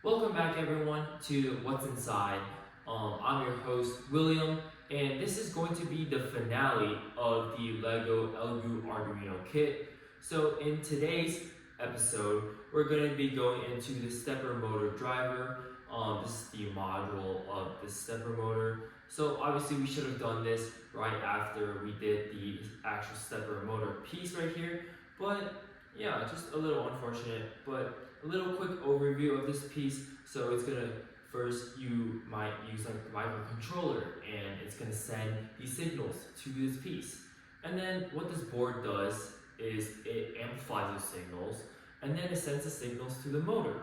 Welcome back everyone to What's Inside. I'm your host William, and this is going to be the finale of the Lego Elegoo Arduino kit. So in today's episode, we're going to be going into the stepper motor driver. This is the module of the stepper motor. So obviously we should have done this right after we did the actual stepper motor piece right here, but yeah, just a little unfortunate, but a little quick overview of this piece. So it's gonna first, you might use like the microcontroller, and it's gonna send these signals to this piece. And then what this board does is it amplifies those signals, and then it sends the signals to the motor.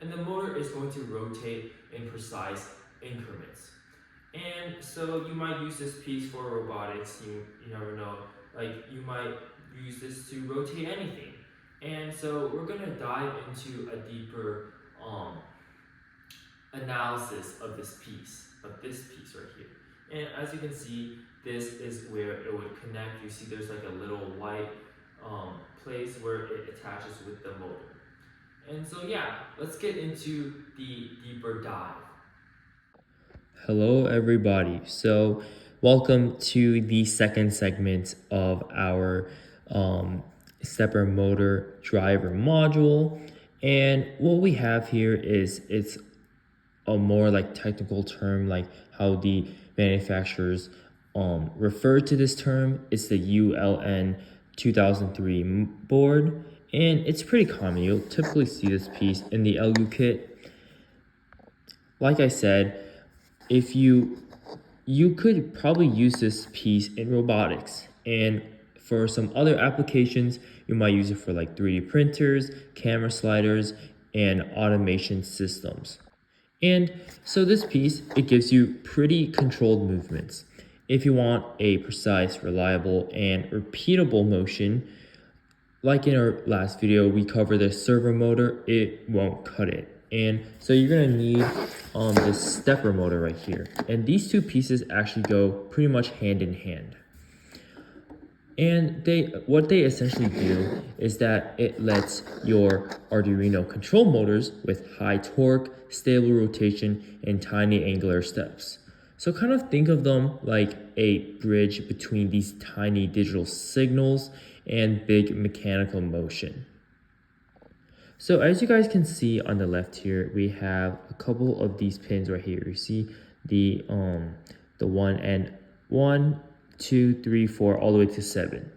And the motor is going to rotate in precise increments. And so you might use this piece for robotics, you never know. Like you might use this to rotate anything. And so we're gonna dive into a deeper analysis of this piece right here. And as you can see, this is where it would connect. You see there's like a little white place where it attaches with the motor. And so yeah, let's get into the deeper dive. Hello everybody. So welcome to the second segment of our stepper motor driver module. And what we have here is it's a more like technical term, like how the manufacturers refer to this term. It's the ULN 2003 board, and it's pretty common. You'll typically see this piece in the Elegoo kit. Like I said, if you could probably use this piece in robotics, and for some other applications you might use it for like 3D printers, camera sliders, and automation systems. And so this piece, it gives you pretty controlled movements. If you want a precise, reliable, and repeatable motion, like in our last video, we covered the servo motor, it won't cut it. And so you're gonna need this stepper motor right here. And these two pieces actually go pretty much hand in hand. And what they essentially do is that it lets your Arduino control motors with high torque, stable rotation, and tiny angular steps. So kind of think of them like a bridge between these tiny digital signals and big mechanical motion. So as you guys can see on the left here, we have a couple of these pins right here. You see the 1, 2, 3, 4, all the way to 7.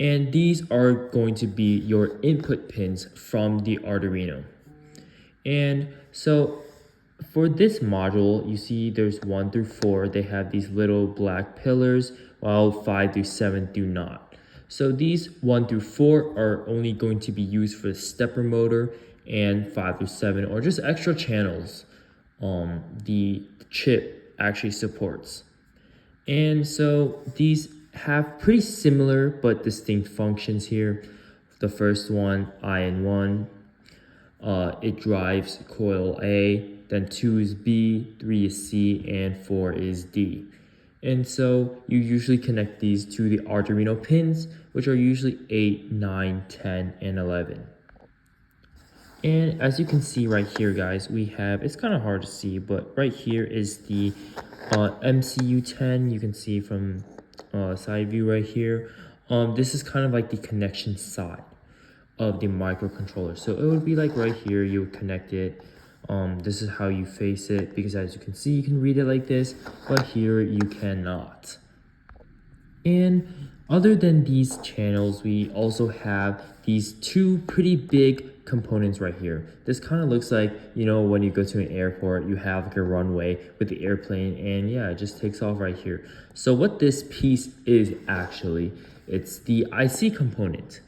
And these are going to be your input pins from the Arduino. And so for this module, you see there's 1 through 4. They have these little black pillars, while 5 through 7 do not. So these 1 through 4 are only going to be used for the stepper motor, and 5 through 7 are just extra channels the chip actually supports. And so these have pretty similar but distinct functions here. The first one, IN1, it drives coil A, then 2 is B, 3 is C, and 4 is D. And so you usually connect these to the Arduino pins, which are usually 8, 9, 10, and 11. And as you can see right here, guys, we have, it's kind of hard to see, but right here is the MCU10. You can see from side view right here. This is kind of like the connection side of the microcontroller. So it would be like right here, you would connect it. This is how you face it, because as you can see, you can read it like this, but here you cannot. And other than these channels, we also have these two pretty big components right here. This kind of looks like, you know, when you go to an airport, you have like a runway with the airplane, and yeah, it just takes off right here. So what this piece is actually, it's the IC component.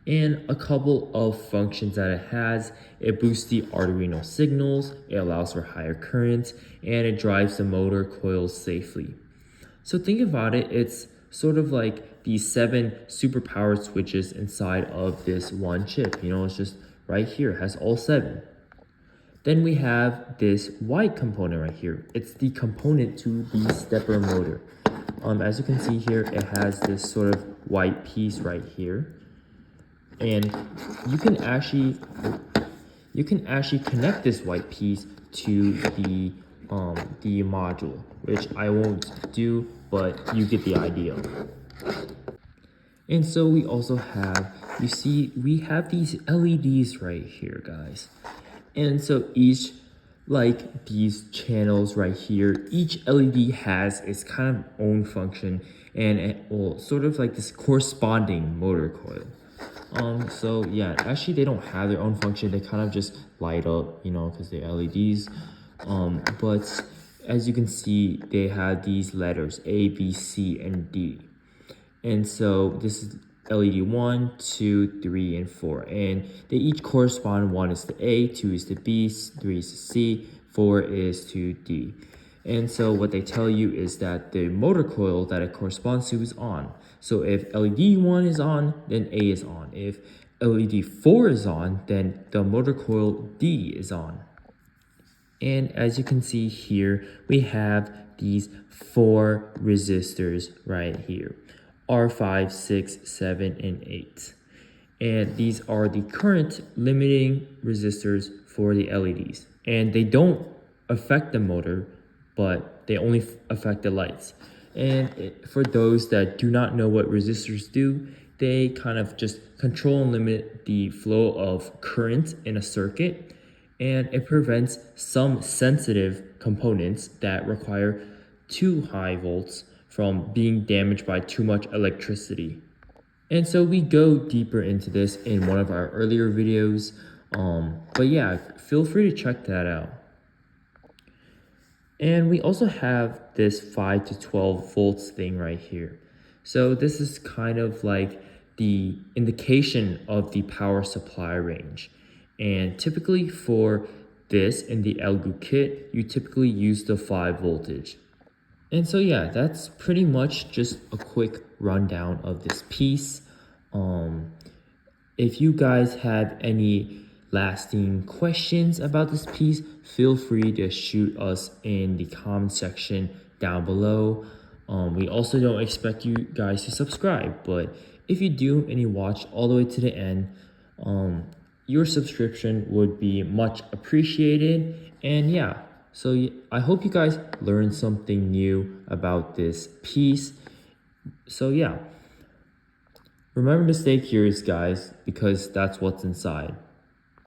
And a couple of functions that it has: it boosts the Arduino signals, it allows for higher currents, and it drives the motor coils safely. So think about it, it's sort of like these 7 superpowered switches inside of this one chip. You know, it's just right here, it has all 7. Then we have this white component right here. It's the component to the stepper motor. As you can see here, it has this sort of white piece right here. And you can actually you can actually connect this white piece to the module, which I won't do, but you get the idea. And so we also have, you see, we have these LEDs right here, guys. And so each, like these channels right here, each LED has its kind of own function, and it will sort of like this corresponding motor coil. So yeah, actually they don't have their own function. They kind of just light up, you know, because they're LEDs. But as you can see, they have these letters A, B, C, and D. And so this is LED 1, 2, 3, and 4. And they each correspond. 1 is to A, 2 is to B, 3 is to C, 4 is to D. And so what they tell you is that the motor coil that it corresponds to is on. So if LED 1 is on, then A is on. If LED 4 is on, then the motor coil D is on. And as you can see here, we have these 4 resistors right here. R5, 6, 7, and 8. And these are the current limiting resistors for the LEDs. And they don't affect the motor, but they only affect the lights. And for those that do not know what resistors do, they kind of just control and limit the flow of current in a circuit. And it prevents some sensitive components that require too high volts from being damaged by too much electricity. And so we go deeper into this in one of our earlier videos. But yeah, feel free to check that out. And we also have this 5 to 12 volts thing right here. So this is kind of like the indication of the power supply range. And typically for this in the Elegoo kit, you typically use the 5 voltage. And so yeah, that's pretty much just a quick rundown of this piece. If you guys have any lasting questions about this piece, feel free to shoot us in the comment section down below. We also don't expect you guys to subscribe, but if you do and you watch all the way to the end, your subscription would be much appreciated. And yeah, so I hope you guys learned something new about this piece. So yeah, remember to stay curious, guys, because that's what's inside.